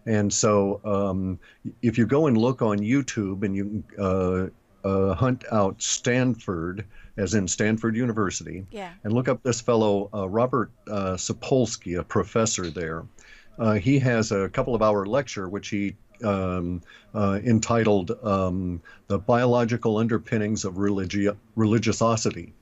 And so if you go and look on YouTube and you hunt out Stanford, as in Stanford University, Yeah. and look up this fellow, Robert Sapolsky, a professor there. He has a couple of hour lecture which he entitled The Biological Underpinnings of Religiosity.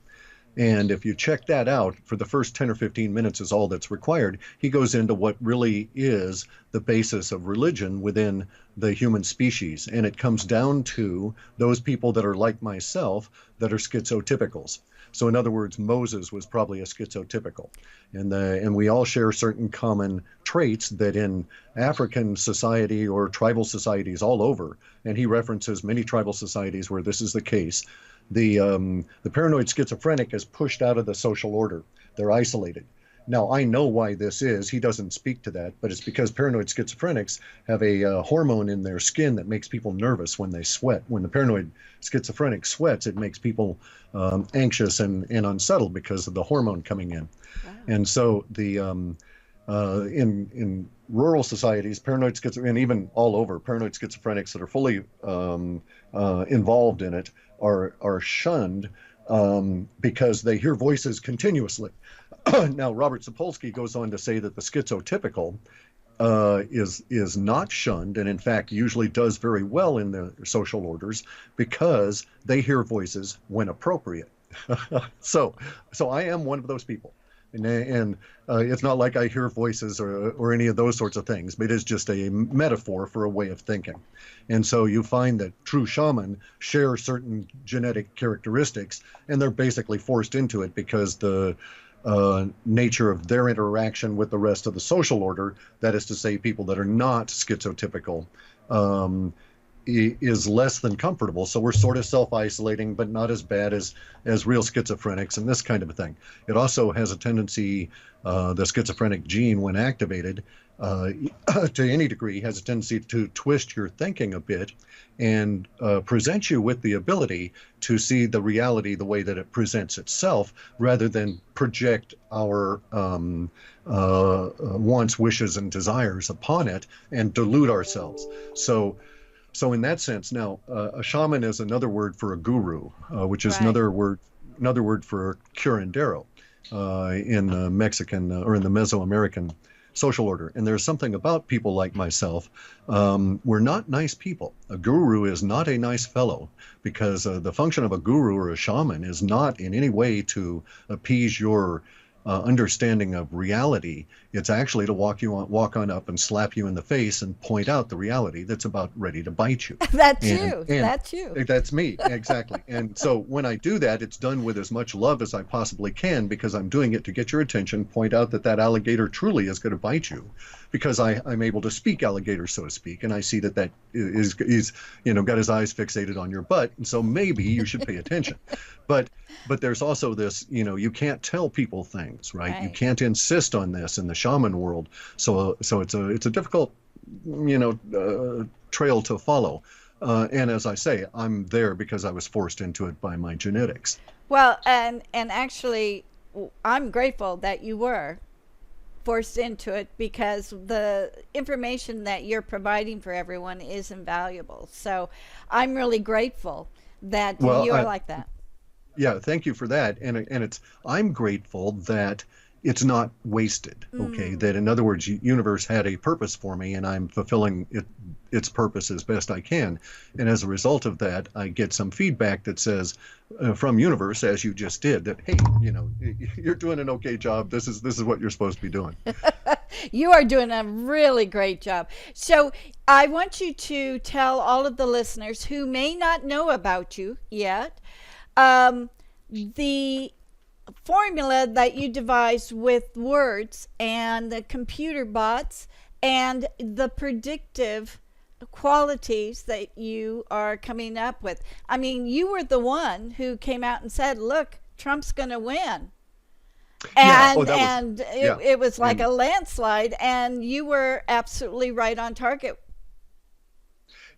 And if you check that out, for the first 10 or 15 minutes is all that's required. He goes into what really is the basis of religion within the human species. And it comes down to those people that are like myself that are schizotypicals. So in other words, Moses was probably a schizotypical. And we all share certain common traits that in African society or tribal societies all over, and he references many tribal societies where this is the case, the paranoid schizophrenic is pushed out of the social order. They're isolated. Now, I know why this is. He doesn't speak to that, but it's because paranoid schizophrenics have a hormone in their skin that makes people nervous when they sweat. When the paranoid schizophrenic sweats, it makes people anxious and unsettled because of the hormone coming in. Wow. And so in rural societies, paranoid schizophrenics, and even all over, paranoid schizophrenics that are fully involved in it are shunned because they hear voices continuously. Now, Robert Sapolsky goes on to say that the schizotypical is not shunned, and in fact usually does very well in the social orders because they hear voices when appropriate. so I am one of those people. And it's not like I hear voices or any of those sorts of things, but it is just a metaphor for a way of thinking. And so you find that true shaman share certain genetic characteristics, and they're basically forced into it because the nature of their interaction with the rest of the social order, that is to say, people that are not schizotypical, is less than comfortable. So we're sort of self-isolating, but not as bad as real schizophrenics and this kind of a thing. It also has a tendency, the schizophrenic gene, when activated, to any degree, has a tendency to twist your thinking a bit and present you with the ability to see the reality the way that it presents itself, rather than project our wants, wishes, and desires upon it and delude ourselves. So in that sense, now a shaman is another word for a guru, which is Right. another word for curandero in the Mexican or in the Mesoamerican social order. And there's something about people like myself. We're not nice people. A guru is not a nice fellow, because the function of a guru or a shaman is not in any way to appease your understanding of reality. It's actually to walk on up and slap you in the face and point out the reality that's about ready to bite you. That's And you. and That's you. that's me, exactly. And so when I do that, it's done with as much love as I possibly can, because I'm doing it to get your attention, point out that that alligator truly is going to bite you, because I'm able to speak alligator, so to speak, and I see that is got his eyes fixated on your butt, and so maybe you should pay attention. But there's also this, you can't tell people things, right? You Right. can't insist on this in the shaman world. So it's a difficult, trail to follow. And as I say, I'm there because I was forced into it by my genetics. Well, and actually, I'm grateful that you were forced into it, because the information that you're providing for everyone is invaluable. So I'm really grateful that Well, you're like that. yeah, thank you for that. And I'm grateful that it's not wasted. Okay, Mm. that in other words, universe had a purpose for me, and I'm fulfilling its purpose as best I can. And as a result of that, I get some feedback that says, from universe, as you just did, that hey, you're doing an okay job. This is what you're supposed to be doing. You are doing a really great job. So I want you to tell all of the listeners who may not know about you yet, the formula that you devised with words and the computer bots and the predictive qualities that you are coming up with. I mean, you were the one who came out and said, "Look, Trump's going to win." Yeah. Oh, And that was and yeah. it was like And a landslide, and you were absolutely right on target.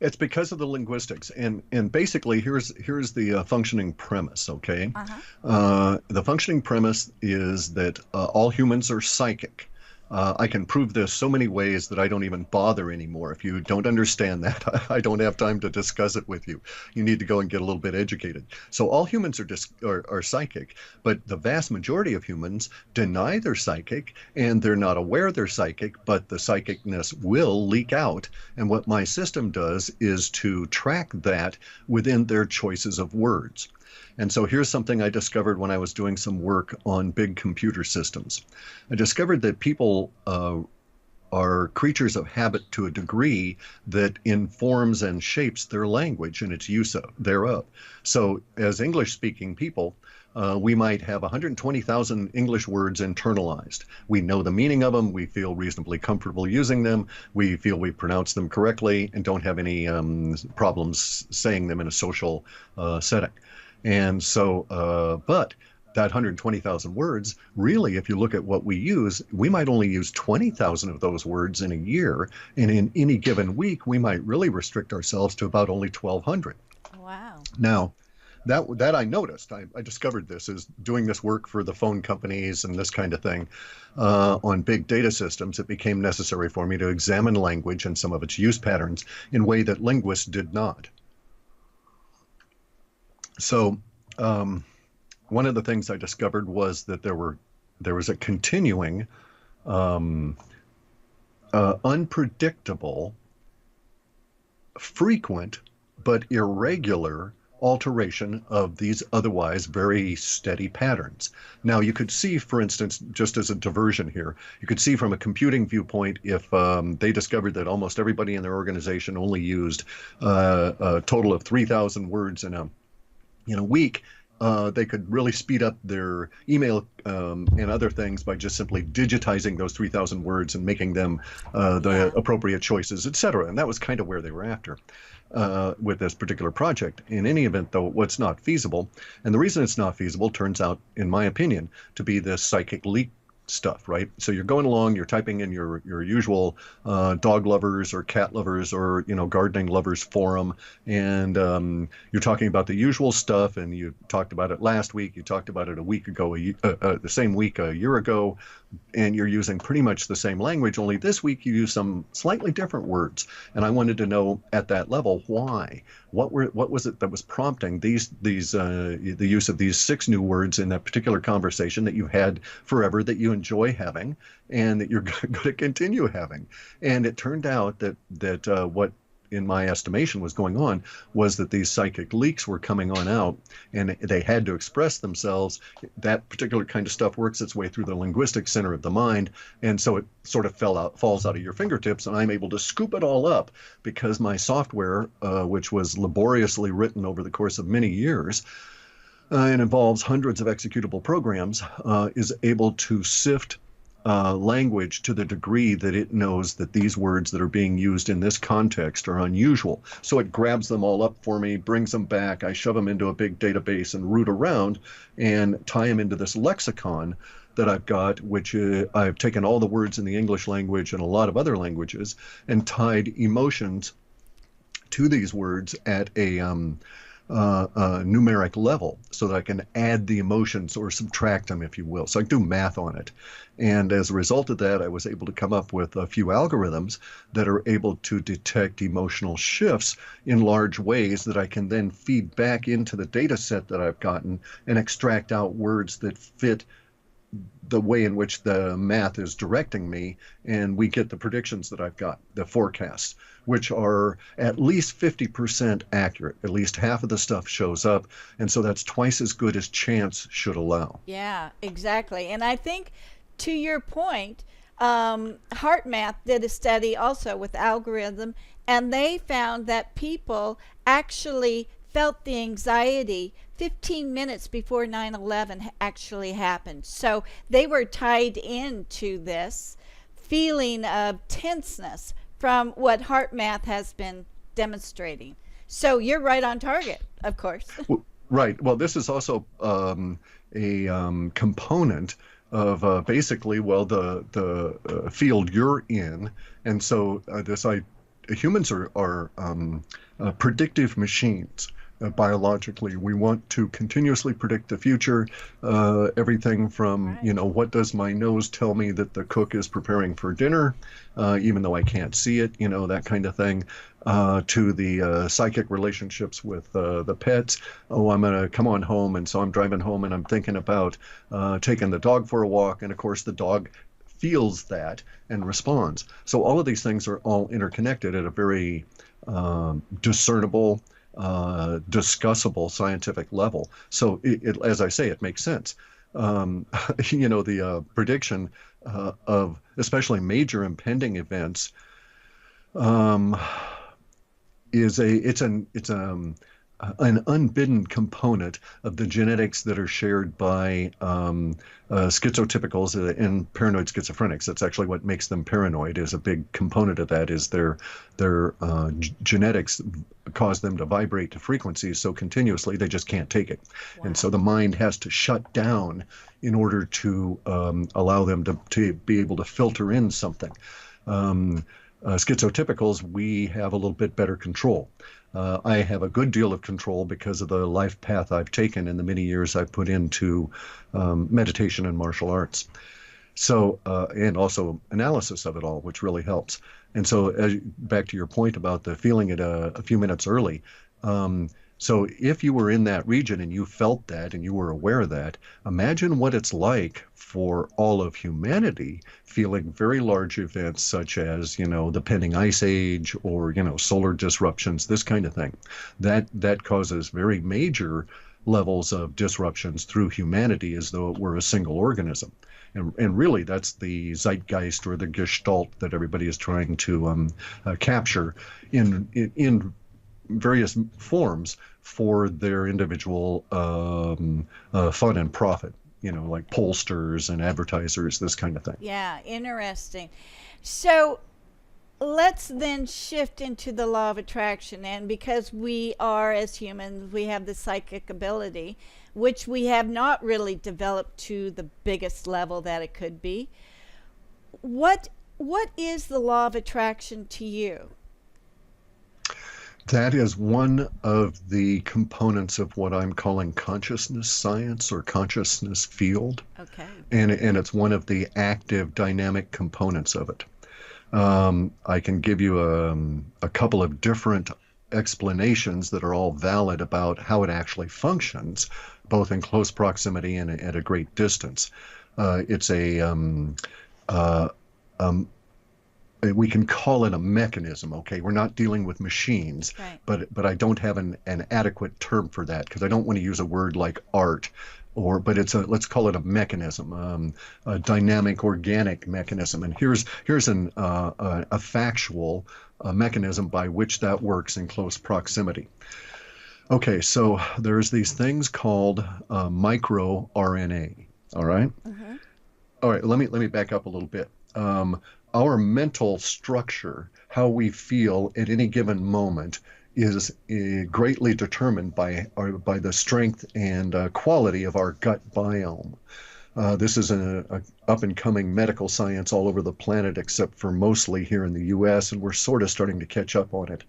it's because of the linguistics, and basically here's the functioning premise. Okay, Uh-huh. the functioning premise is that all humans are psychic. I can prove this so many ways that I don't even bother anymore. If you don't understand that, I don't have time to discuss it with you. You need to go and get a little bit educated. So all humans are psychic, but the vast majority of humans deny they're psychic, and they're not aware they're psychic, but the psychicness will leak out. And what my system does is to track that within their choices of words. And so here's something I discovered when I was doing some work on big computer systems. I discovered that people are creatures of habit to a degree that informs and shapes their language and its use thereof. So as English-speaking people, we might have 120,000 English words internalized. We know the meaning of them. We feel reasonably comfortable using them. We feel we pronounce them correctly and don't have any problems saying them in a social setting. And so, but that 120,000 words, really, if you look at what we use, we might only use 20,000 of those words in a year. And in any given week, we might really restrict ourselves to about only 1,200. Wow. Now, that I noticed, I discovered this is doing this work for the phone companies and this kind of thing on big data systems. It became necessary for me to examine language and some of its use patterns in a way that linguists did not. So one of the things I discovered was that there was a continuing, unpredictable, frequent, but irregular alteration of these otherwise very steady patterns. Now, you could see, for instance, just as a diversion here, you could see from a computing viewpoint if they discovered that almost everybody in their organization only used a total of 3,000 words in a week, they could really speed up their email and other things by just simply digitizing those 3,000 words and making them the appropriate choices, etc. And that was kind of where they were after with this particular project. In any event, though, what's not feasible, and the reason it's not feasible turns out, in my opinion, to be this psychic leak stuff, right? So you're going along, you're typing in your usual dog lovers or cat lovers or gardening lovers forum, and you're talking about the usual stuff, and you talked about it last week, you talked about it a week ago, the same week a year ago, and you're using pretty much the same language, only this week you use some slightly different words. And I wanted to know at that level why. What was it that was prompting the use of these 6 new words in that particular conversation that you had forever, that you enjoy having, and that you're going to continue having? And it turned out that what, in my estimation, was going on was that these psychic leaks were coming on out, and they had to express themselves. That particular kind of stuff works its way through the linguistic center of the mind, and so it sort of falls out of your fingertips, and I'm able to scoop it all up because my software, which was laboriously written over the course of many years, and involves hundreds of executable programs, is able to sift language to the degree that it knows that these words that are being used in this context are unusual. So it grabs them all up for me, brings them back, I shove them into a big database and root around and tie them into this lexicon that I've got, which I've taken all the words in the English language and a lot of other languages and tied emotions to these words at a numeric level so that I can add the emotions or subtract them, if you will. So I do math on it. And as a result of that, I was able to come up with a few algorithms that are able to detect emotional shifts in large ways that I can then feed back into the data set that I've gotten and extract out words that fit the way in which the math is directing me, and we get the predictions that I've got, the forecasts, which are at least 50% accurate. At least half of the stuff shows up, and so that's twice as good as chance should allow. Yeah, exactly. And I think, to your point, HeartMath did a study also with algorithm, and they found that people actually felt the anxiety 15 minutes before 9/11 actually happened. So they were tied into this feeling of tenseness from what HeartMath has been demonstrating. So you're right on target, of course. Right. Well, this is also a component of basically, well, the field you're in. And so humans are predictive machines. biologically. We want to continuously predict the future. Everything from, what does my nose tell me that the cook is preparing for dinner, even though I can't see it, that kind of thing, to the psychic relationships with the pets. Oh, I'm going to come on home, and so I'm driving home and I'm thinking about taking the dog for a walk, and of course the dog feels that and responds. So all of these things are all interconnected at a very discernible, discussable scientific level. So as I say, it makes sense. The prediction of especially major impending events is an unbidden component of the genetics that are shared by schizotypicals and paranoid schizophrenics. That's actually what makes them paranoid. Is a big component of that is their genetics cause them to vibrate to frequencies so continuously they just can't take it. Wow. And so the mind has to shut down in order to allow them to be able to filter in something. Schizotypicals, we have a little bit better control. I have a good deal of control because of the life path I've taken and the many years I've put into meditation and martial arts. So, and also analysis of it all, which really helps. And so back to your point about the feeling it a few minutes early. So if you were in that region and you felt that and you were aware of that, imagine what it's like for all of humanity feeling very large events such as, the pending ice age or, solar disruptions, this kind of thing. That causes very major levels of disruptions through humanity as though it were a single organism. And really, that's the zeitgeist or the gestalt that everybody is trying to capture in various forms for their individual fun and profit, like pollsters and advertisers, this kind of thing. Yeah, interesting. So let's then shift into the law of attraction. And because we are, as humans, we have the psychic ability, which we have not really developed to the biggest level that it could be. What is the law of attraction to you? That is one of the components of what I'm calling consciousness science or consciousness field. Okay. And it's one of the active dynamic components of it. I can give you a couple of different explanations that are all valid about how it actually functions, both in close proximity and at a great distance. It's we can call it a mechanism, okay? We're not dealing with machines, right. but I don't have an adequate term for that because I don't want to use a word like art, but let's call it a mechanism, a dynamic organic mechanism. And here's a factual mechanism by which that works in close proximity. Okay, so there's these things called microRNA. All right. Mm-hmm. All right. Let me back up a little bit. Our mental structure, how we feel at any given moment, is greatly determined by the strength and quality of our gut biome. This is an up-and-coming medical science all over the planet, except for mostly here in the U.S., and we're sort of starting to catch up on it.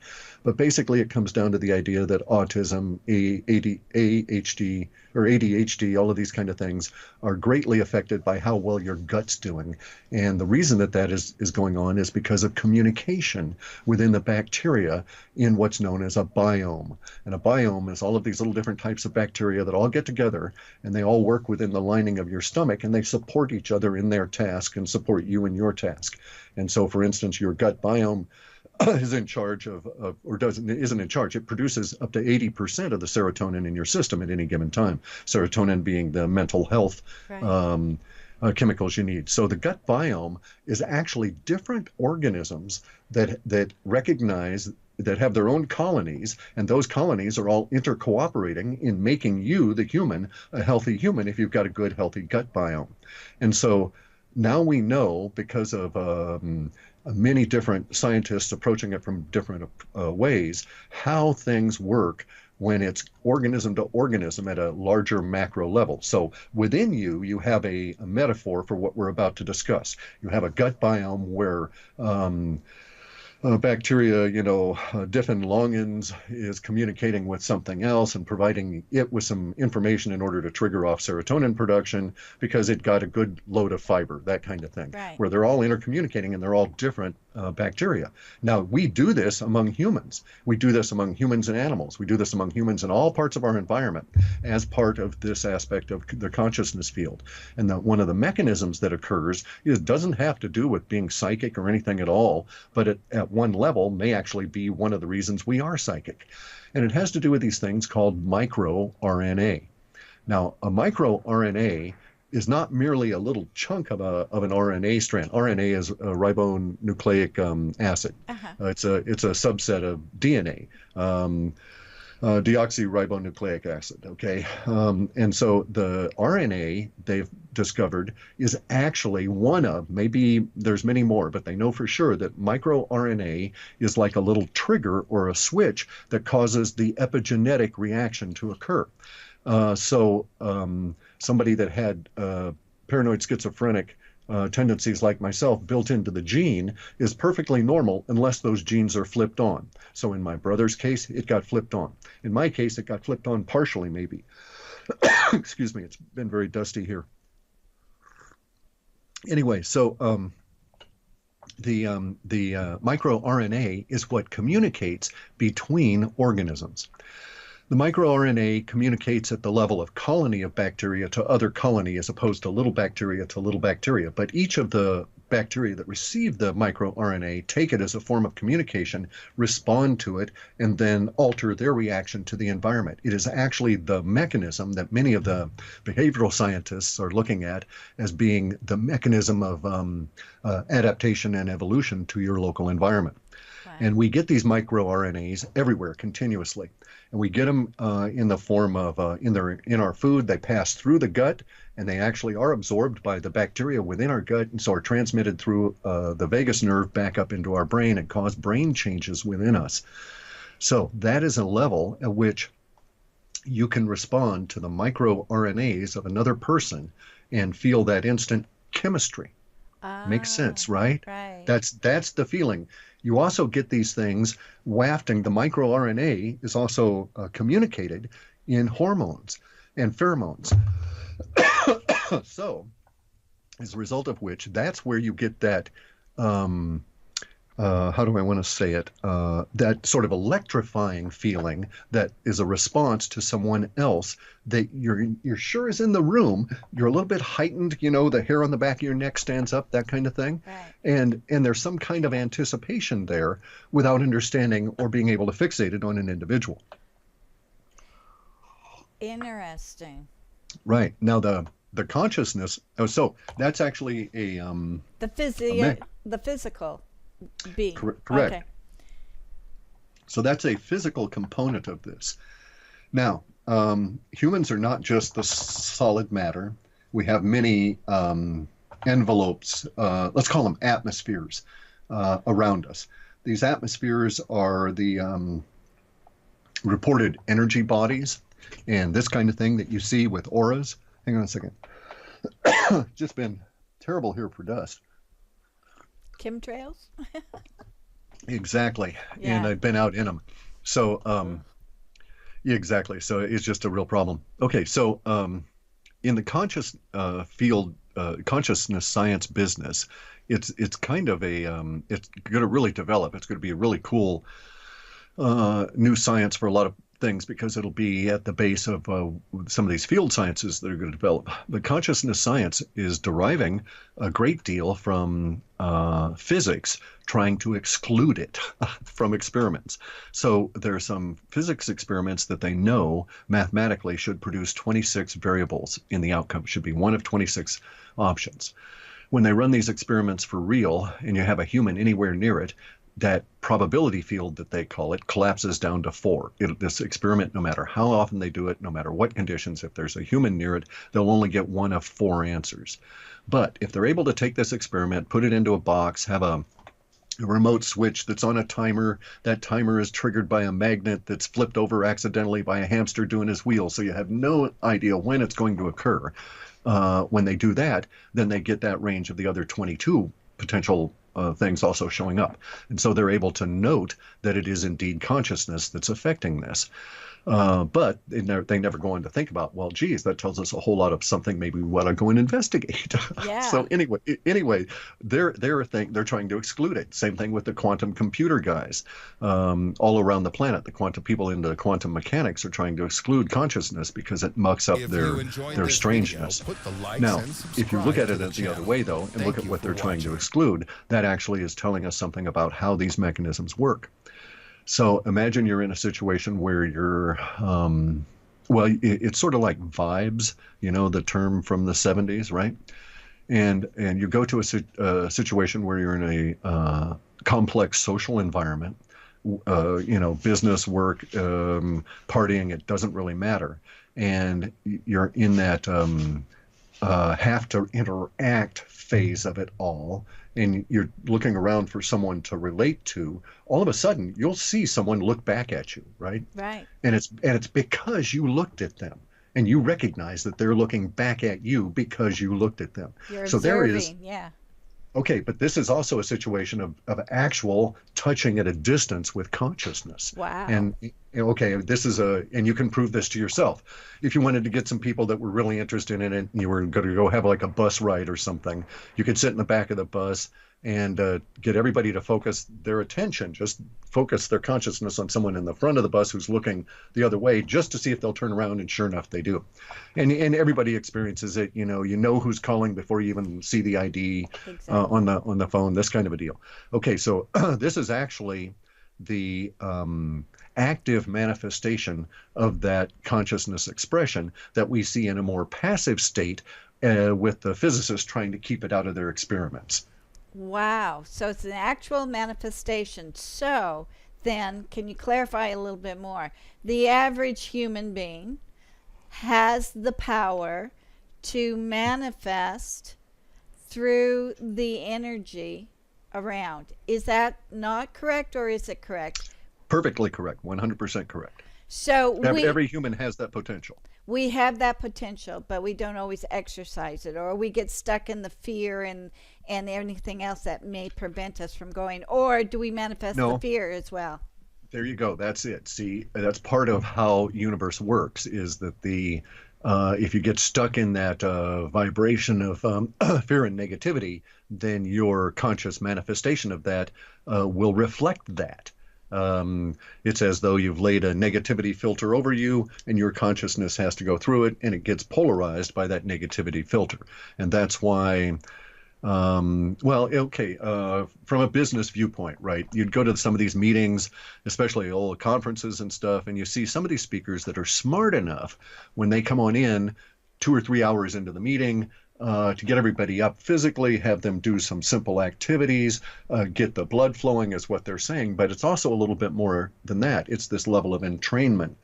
But basically, it comes down to the idea that autism, ADHD, or ADHD, all of these kind of things are greatly affected by how well your gut's doing. And the reason that is going on is because of communication within the bacteria in what's known as a biome. And a biome is all of these little different types of bacteria that all get together, and they all work within the lining of your stomach, and they support each other in their task and support you in your task. And so, for instance, your gut biome is in charge isn't in charge. It produces up to 80% of the serotonin in your system at any given time. Serotonin being the mental health right. Chemicals you need. So the gut biome is actually different organisms that recognize that have their own colonies, and those colonies are all intercooperating in making you, the human, a healthy human if you've got a good, healthy gut biome. And so now we know, because of many different scientists approaching it from different ways, how things work when it's organism to organism at a larger macro level. So within you have a metaphor for what we're about to discuss. You have a gut biome where bacteria, Diffen longens is communicating with something else and providing it with some information in order to trigger off serotonin production because it got a good load of fiber, that kind of thing, Right. where they're all intercommunicating and they're all different bacteria. Now, we do this among humans. We do this among humans and animals. We do this among humans in all parts of our environment as part of this aspect of the consciousness field. And one of the mechanisms that occurs doesn't have to do with being psychic or anything at all, but at one level may actually be one of the reasons we are psychic. And it has to do with these things called microRNA. Now, a microRNA is not merely a little chunk of an RNA strand. RNA is a ribonucleic acid. It's a subset of DNA. Deoxyribonucleic acid, okay? And so the RNA they've discovered is actually one of, maybe there's many more, but they know for sure that microRNA is like a little trigger or a switch that causes the epigenetic reaction to occur. So somebody that had paranoid schizophrenic tendencies like myself built into the gene is perfectly normal unless those genes are flipped on. So in my brother's case, it got flipped on. In my case, it got flipped on partially, maybe. Excuse me, it's been very dusty here. Anyway, so the microRNA is what communicates between organisms. The microRNA communicates at the level of colony of bacteria to other colony as opposed to little bacteria to little bacteria. But each of the bacteria that receive the microRNA take it as a form of communication, respond to it, and then alter their reaction to the environment. It is actually the mechanism that many of the behavioral scientists are looking at as being the mechanism of adaptation and evolution to your local environment. And we get these microRNAs everywhere continuously. And we get them in the form of in our food. They pass through the gut, and they actually are absorbed by the bacteria within our gut, and so are transmitted through the vagus nerve back up into our brain and cause brain changes within us. So that is a level at which you can respond to the microRNAs of another person and feel that instant chemistry. Makes sense, right? Right. That's the feeling. You also get these things wafting. The microRNA is also communicated in hormones and pheromones. So, as a result of which, that's where you get that, how do I want to say it, that sort of electrifying feeling that is a response to someone else that you're sure is in the room. You're a little bit heightened, the hair on the back of your neck stands up, that kind of thing. Right. And there's some kind of anticipation there without understanding or being able to fixate it on an individual. Interesting. Right. Now the consciousness, so that's actually The physical being. Correct. Okay. So that's a physical component of this. Now, humans are not just the solid matter. We have many envelopes, let's call them atmospheres, around us. These atmospheres are the reported energy bodies and this kind of thing that you see with auras. Hang on a second. Just been terrible here for dust. Chemtrails? Exactly. Yeah. And I've been out in them. So, yeah, exactly. So it's just a real problem. Okay. So, in the conscious field, consciousness science business, it's kind of a, it's going to really develop. It's going to be a really cool new science for a lot of things because it'll be at the base of some of these field sciences that are going to develop. But consciousness science is deriving a great deal from physics, trying to exclude it from experiments. So there are some physics experiments that they know mathematically should produce 26 variables in the outcome, should be one of 26 options. When they run these experiments for real and you have a human anywhere near it, that probability field that they call it collapses down to 4. This experiment, no matter how often they do it, no matter what conditions, if there's a human near it, they'll only get one of 4 answers. But if they're able to take this experiment, put it into a box, have a remote switch that's on a timer, that timer is triggered by a magnet that's flipped over accidentally by a hamster doing his wheel, so you have no idea when it's going to occur. When they do that, then they get that range of the other 22 potential things also showing up. And so they're able to note that it is indeed consciousness that's affecting this. But they never go on to think about, well, geez, that tells us a whole lot of something maybe we want to go and investigate. Yeah. So anyway, they're trying to exclude it. Same thing with the quantum computer guys all around the planet. The quantum people into quantum mechanics are trying to exclude consciousness because it mucks up their strangeness. Now, if you look at it the other way, though, and look at what they're trying to exclude, that actually is telling us something about how these mechanisms work. So imagine you're in a situation where you're, it's sort of like vibes, the term from the 70s, right? And you go to a situation where you're in a complex social environment, business, work, partying, it doesn't really matter. And you're in that have to interact phase of it all, and you're looking around for someone to relate to. All of a sudden you'll see someone look back at you, right? And it's because you looked at them and you recognize that they're looking back at you because you looked at them. You're so observing, there is yeah. Okay, but this is also a situation of actual touching at a distance with consciousness. Wow. And okay, and you can prove this to yourself. If you wanted to get some people that were really interested in it, and you were going to go have like a bus ride or something, you could sit in the back of the bus and get everybody to focus their attention, just focus their consciousness on someone in the front of the bus who's looking the other way, just to see if they'll turn around, and sure enough, they do. And everybody experiences it. You know who's calling before you even see the ID on the phone, this kind of a deal. Okay, so this is actually the active manifestation of that consciousness expression that we see in a more passive state with the physicists trying to keep it out of their experiments. Wow. So it's an actual manifestation. So then, can you clarify a little bit more? The average human being has the power to manifest through the energy around. Is that not correct, or is it correct? Perfectly correct. 100% correct. So every human has that potential. We have that potential, but we don't always exercise it, or we get stuck in the fear and anything else that may prevent us from going. Or do we manifest the fear as well? There you go. That's it. See, that's part of how universe works, is that if you get stuck in that vibration of fear and negativity, then your conscious manifestation of that will reflect that. It's as though you've laid a negativity filter over you, and your consciousness has to go through it, and it gets polarized by that negativity filter. And that's why, from a business viewpoint, right, you'd go to some of these meetings, especially old conferences and stuff, and you see some of these speakers that are smart enough when they come on in 2 or 3 hours into the meeting, to get everybody up physically, have them do some simple activities, get the blood flowing is what they're saying. But it's also a little bit more than that. It's this level of entrainment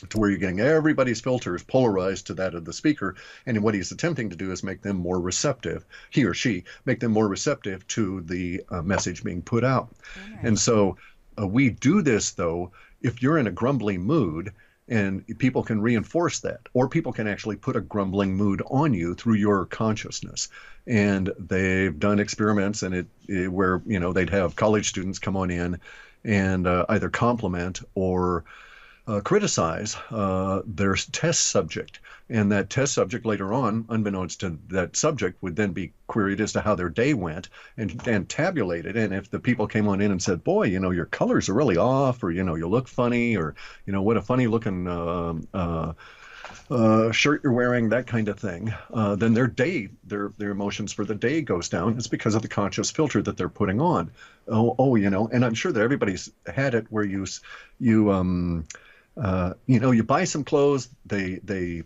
to where you're getting everybody's filters polarized to that of the speaker. And what he's attempting to do is make them more receptive, he or she, make them more receptive to the message being put out. Right. And so we do this, though, if you're in a grumbly mood, and people can reinforce that, or people can actually put a grumbling mood on you through your consciousness. And they've done experiments where they'd have college students come on in and either compliment or criticize their test subject. And that test subject later on, unbeknownst to that subject, would then be queried as to how their day went and tabulated. And if the people came on in and said, boy, your colors are really off, or, you look funny, or, what a funny looking shirt you're wearing, that kind of thing, then their emotions for the day goes down. It's because of the conscious filter that they're putting on. And I'm sure that everybody's had it where you buy some clothes, they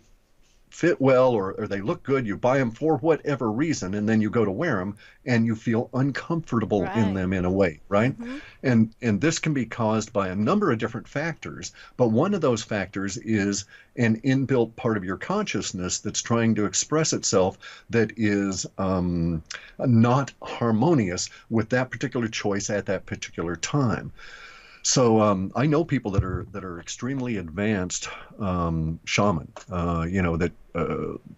fit well, or they look good, you buy them for whatever reason, and then you go to wear them and you feel uncomfortable in them in a way, right? Mm-hmm. And this can be caused by a number of different factors, but one of those factors is an inbuilt part of your consciousness that's trying to express itself that is not harmonious with that particular choice at that particular time. So I know people that are extremely advanced shaman, that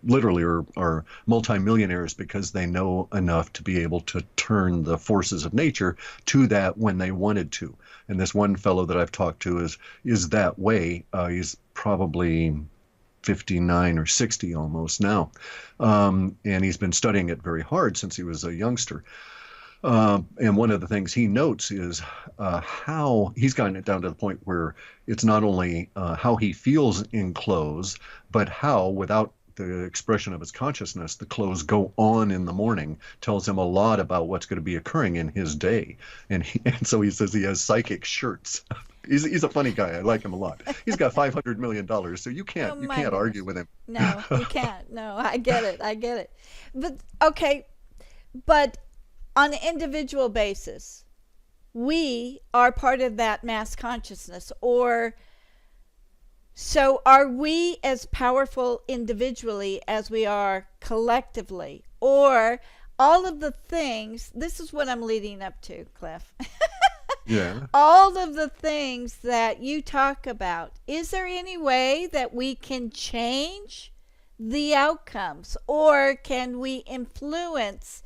literally are multimillionaires because they know enough to be able to turn the forces of nature to that when they wanted to. And this one fellow that I've talked to is that way. He's probably 59 or 60 almost now, and he's been studying it very hard since he was a youngster. And one of the things he notes is how he's gotten it down to the point where it's not only how he feels in clothes, but how, without the expression of his consciousness, the clothes go on in the morning, tells him a lot about what's going to be occurring in his day. And so he says he has psychic shirts. He's a funny guy. I like him a lot. He's got $500 million, so you Oh can't my goodness. argue with him. No, you can't. No, I get it. I get it. But okay, but on an individual basis, we are part of that mass consciousness. Or so are we as powerful individually as we are collectively? Or all of the things, this is what I'm leading up to, Cliff. Yeah. All of the things that you talk about, is there any way that we can change the outcomes? Or can we influence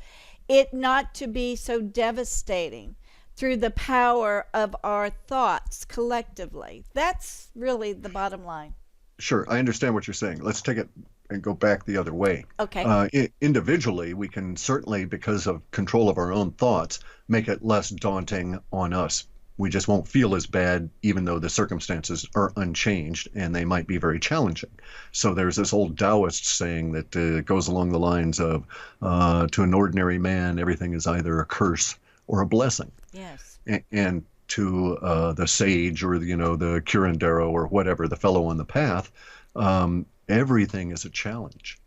it not to be so devastating through the power of our thoughts collectively? That's really the bottom line. Sure, I understand what you're saying. Let's take it and go back the other way. Okay. Individually, we can certainly, because of control of our own thoughts, make it less daunting on us. We just won't feel as bad, even though the circumstances are unchanged and they might be very challenging. So there's this old Taoist saying that goes along the lines of, to an ordinary man, everything is either a curse or a blessing. Yes. And to the sage or the curandero or whatever, the fellow on the path, everything is a challenge.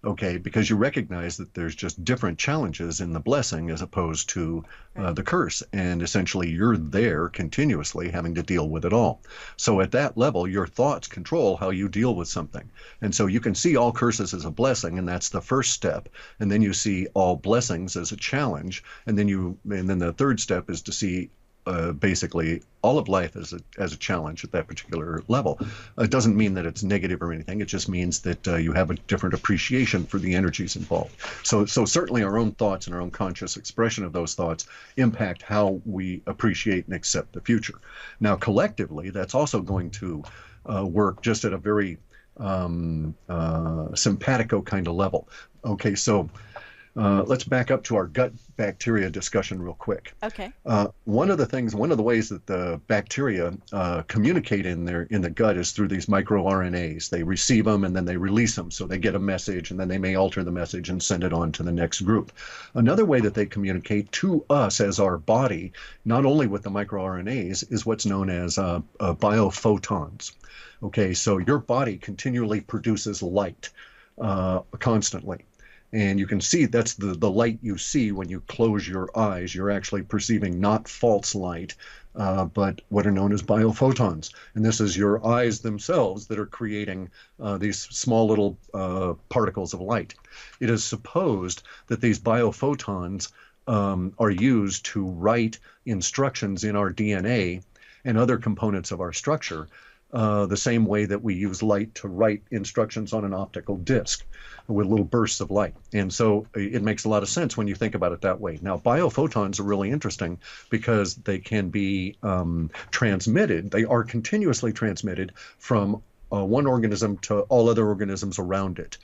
Okay, because you recognize that there's just different challenges in the blessing as opposed to the curse. And essentially, you're there continuously having to deal with it all. So at that level, your thoughts control how you deal with something. And so you can see all curses as a blessing, and that's the first step. And then you see all blessings as a challenge. And then the third step is to see basically all of life as a challenge at that particular level. It doesn't mean that it's negative or anything. It just means that you have a different appreciation for the energies involved. So certainly our own thoughts and our own conscious expression of those thoughts impact how we appreciate and accept the future. Now, collectively, that's also going to work just at a very simpatico kind of level. Okay, so let's back up to our gut bacteria discussion real quick. Okay. One of the ways that the bacteria communicate in the gut is through these microRNAs. They receive them and then they release them. So they get a message and then they may alter the message and send it on to the next group. Another way that they communicate to us as our body, not only with the microRNAs, is what's known as biophotons. Okay, so your body continually produces light constantly. And you can see that's the light you see when you close your eyes. You're actually perceiving not false light, but what are known as biophotons. And this is your eyes themselves that are creating these small little particles of light. It is supposed that these biophotons are used to write instructions in our DNA and other components of our structure, the same way that we use light to write instructions on an optical disc with little bursts of light. And so it makes a lot of sense when you think about it that way. Now, biophotons are really interesting because they can be transmitted. They are continuously transmitted from one organism to all other organisms around it.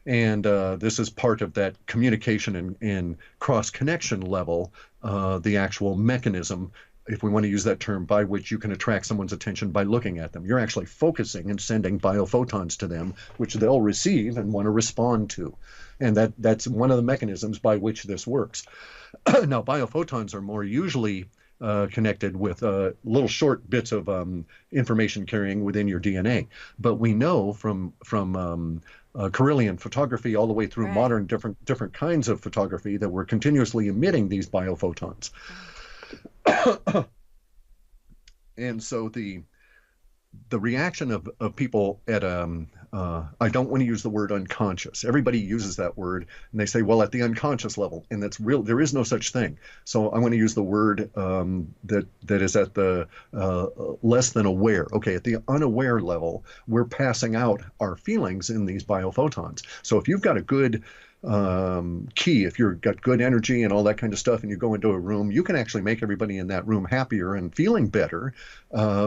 And this is part of that communication and cross-connection level, the actual mechanism, if we want to use that term, by which you can attract someone's attention by looking at them. You're actually focusing and sending biophotons to them, which they'll receive and want to respond to. And that's one of the mechanisms by which this works. Now, biophotons are more usually connected with little short bits of information carrying within your DNA. But we know from Carillion photography all the way through modern different kinds of photography that we're continuously emitting these biophotons. And so the reaction of people at I don't want to use the word unconscious. Everybody uses that word and they say, well, at the unconscious level, and that's real. There is no such thing. So I want to use the word that is at the less than aware. Okay, at the unaware level, we're passing out our feelings in these biophotons. So if you've got a good key, if you've got good energy and all that kind of stuff, and you go into a room, you can actually make everybody in that room happier and feeling better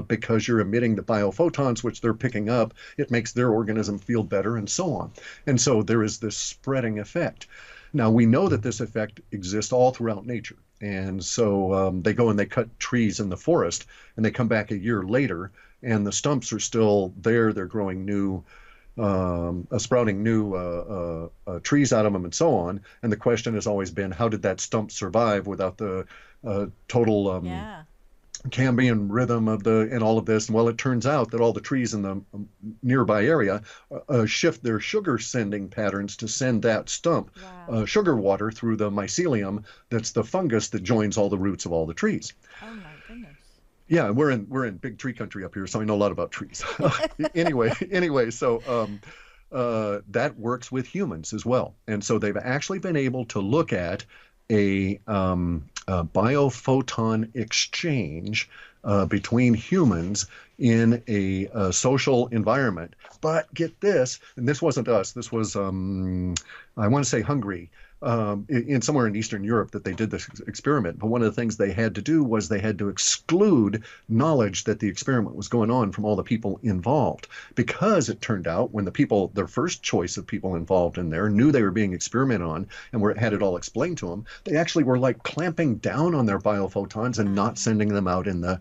because you're emitting the biophotons, which they're picking up. It makes their organism feel better and so on. And so there is this spreading effect. Now, we know that this effect exists all throughout nature. And so they go and they cut trees in the forest, and they come back a year later, and the stumps are still there. They're growing new sprouting new trees out of them and so on. And the question has always been, how did that stump survive without the total Cambian rhythm of and all of this? And well, it turns out that all the trees in the nearby area shift their sugar sending patterns to send that stump sugar water through the mycelium. That's the fungus that joins all the roots of all the trees. Oh my goodness. Yeah, we're in big tree country up here, so I know a lot about trees. anyway, so that works with humans as well. And so they've actually been able to look at a biophoton exchange between humans in a social environment. But get this, and this wasn't us, this was, I want to say Hungary, in somewhere in Eastern Europe that they did this experiment. But one of the things they had to do was they had to exclude knowledge that the experiment was going on from all the people involved, because it turned out when the people, their first choice of people involved in there, knew they were being experimented on and had it all explained to them, they actually were like clamping down on their biophotons and not sending them out in the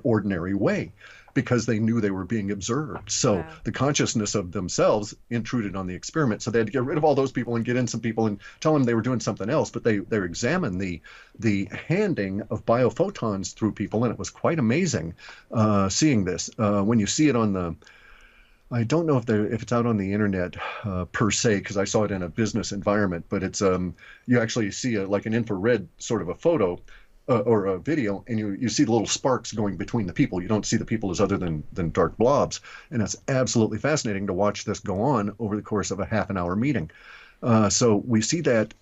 ordinary way, because they knew they were being observed. So the consciousness of themselves intruded on the experiment. So they had to get rid of all those people and get in some people and tell them they were doing something else. But they examined the handing of biophotons through people, and it was quite amazing seeing this. When you see it on the, I don't know if it's out on the internet per se, because I saw it in a business environment, but it's you actually see like an infrared sort of a photo or a video, and you see the little sparks going between the people. You don't see the people as other than dark blobs. And it's absolutely fascinating to watch this go on over the course of a half an hour meeting. So we see that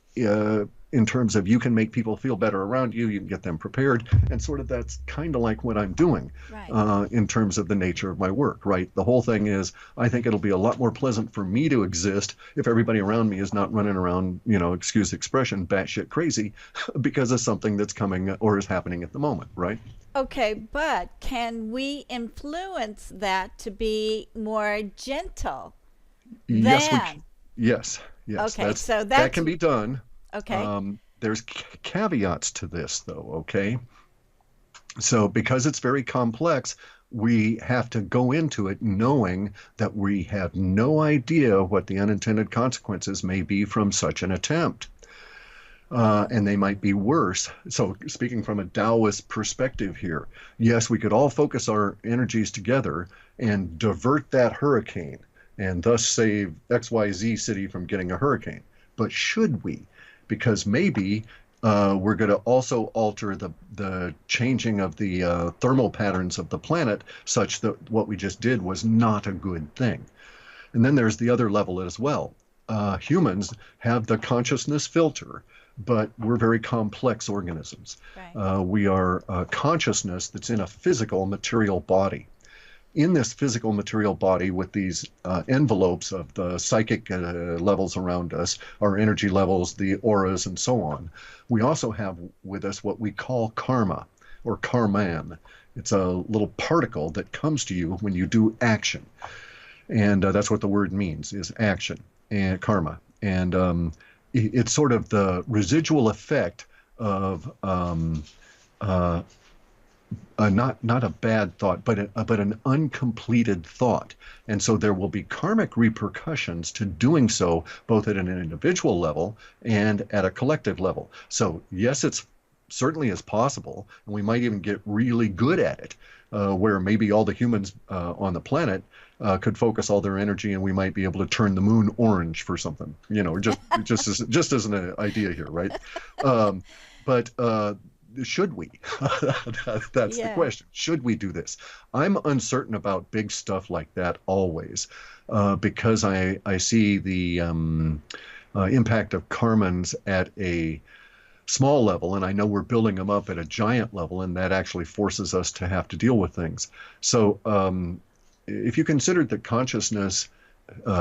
in terms of you can make people feel better around you, you can get them prepared, and sort of that's kind of like what I'm doing in terms of the nature of my work, right? The whole thing is, I think it'll be a lot more pleasant for me to exist if everybody around me is not running around, excuse the expression, batshit crazy because of something that's coming or is happening at the moment, right? Okay, but can we influence that to be more gentle? Yes. Okay, so that can be done. Okay. There's caveats to this, though, okay? So because it's very complex, we have to go into it knowing that we have no idea what the unintended consequences may be from such an attempt. And they might be worse. So speaking from a Taoist perspective here, yes, we could all focus our energies together and divert that hurricane and thus save XYZ city from getting a hurricane. But should we? Because maybe we're going to also alter the changing of the thermal patterns of the planet such that what we just did was not a good thing. And then there's the other level as well. Humans have the consciousness filter, but we're very complex organisms. Right. We are consciousness that's in a physical material body. In this physical material body with these envelopes of the psychic levels around us, our energy levels, the auras, and so on, we also have with us what we call karma or karman. It's a little particle that comes to you when you do action. And that's what the word means, is action and karma. And it's sort of the residual effect of not a bad thought, but an uncompleted thought. And so there will be karmic repercussions to doing so, both at an individual level and at a collective level. So yes, it's certainly is possible, and we might even get really good at it, where maybe all the humans on the planet could focus all their energy, and we might be able to turn the moon orange for something, just as an idea here, right? But should we? That's the Yeah. question. Should we do this? I'm uncertain about big stuff like that always, because I see the impact of Carmen's at a small level, and I know we're building them up at a giant level, and that actually forces us to have to deal with things. So if you consider the consciousness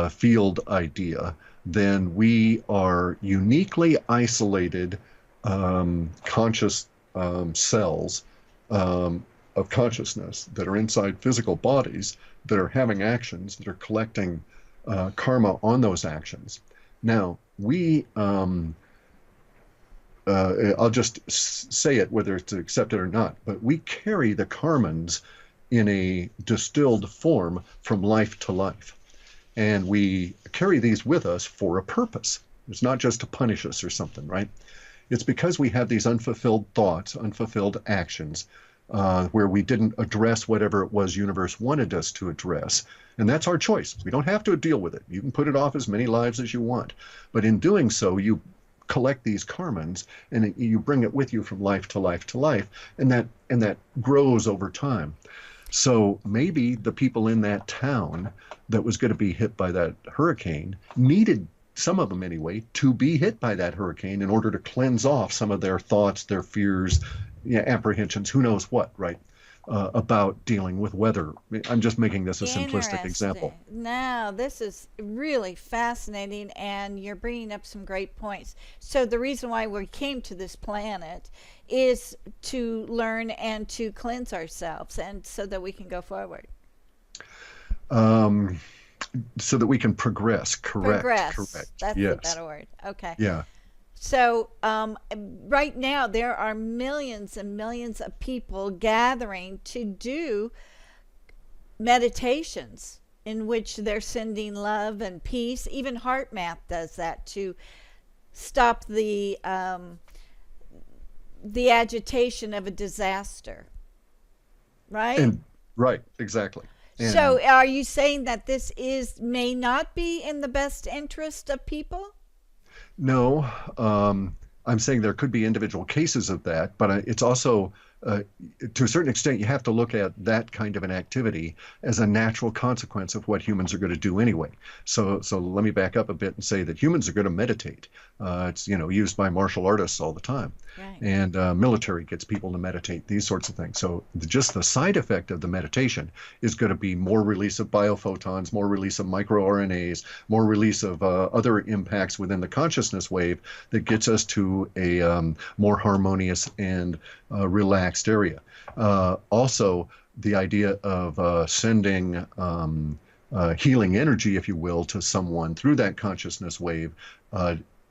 field idea, then we are uniquely isolated conscious cells of consciousness that are inside physical bodies that are having actions, that are collecting karma on those actions. Now, I'll just say it whether it's accepted or not, but we carry the karmans in a distilled form from life to life. And we carry these with us for a purpose. It's not just to punish us or something, right? It's because we have these unfulfilled thoughts, unfulfilled actions, where we didn't address whatever it was universe wanted us to address. And that's our choice. We don't have to deal with it. You can put it off as many lives as you want. But in doing so, you collect these karmans and you bring it with you from life to life to life, and that grows over time. So maybe the people in that town that was going to be hit by that hurricane needed, some of them anyway, to be hit by that hurricane in order to cleanse off some of their thoughts, their fears, apprehensions, who knows what, right? About dealing with weather. I'm just making this a simplistic example. Now, this is really fascinating, and you're bringing up some great points. So the reason why we came to this planet is to learn and to cleanse ourselves, and so that we can go forward. So that we can progress. Correct. Progress. That's Yes. the better word. Okay. Yeah. So right now there are millions and millions of people gathering to do meditations in which they're sending love and peace. Even Heart Math does that to stop the agitation of a disaster. Right? Right, exactly. And so are you saying that this may not be in the best interest of people? no, I'm saying there could be individual cases of that, but it's also, to a certain extent, you have to look at that kind of an activity as a natural consequence of what humans are going to do anyway. So let me back up a bit and say that humans are going to meditate. It's used by martial artists all the time, Right. and military gets people to meditate. These sorts of things. So just the side effect of the meditation is going to be more release of biophotons, more release of microRNAs, more release of other impacts within the consciousness wave that gets us to a more harmonious and relaxed area. Also, the idea of sending healing energy, if you will, to someone through that consciousness wave,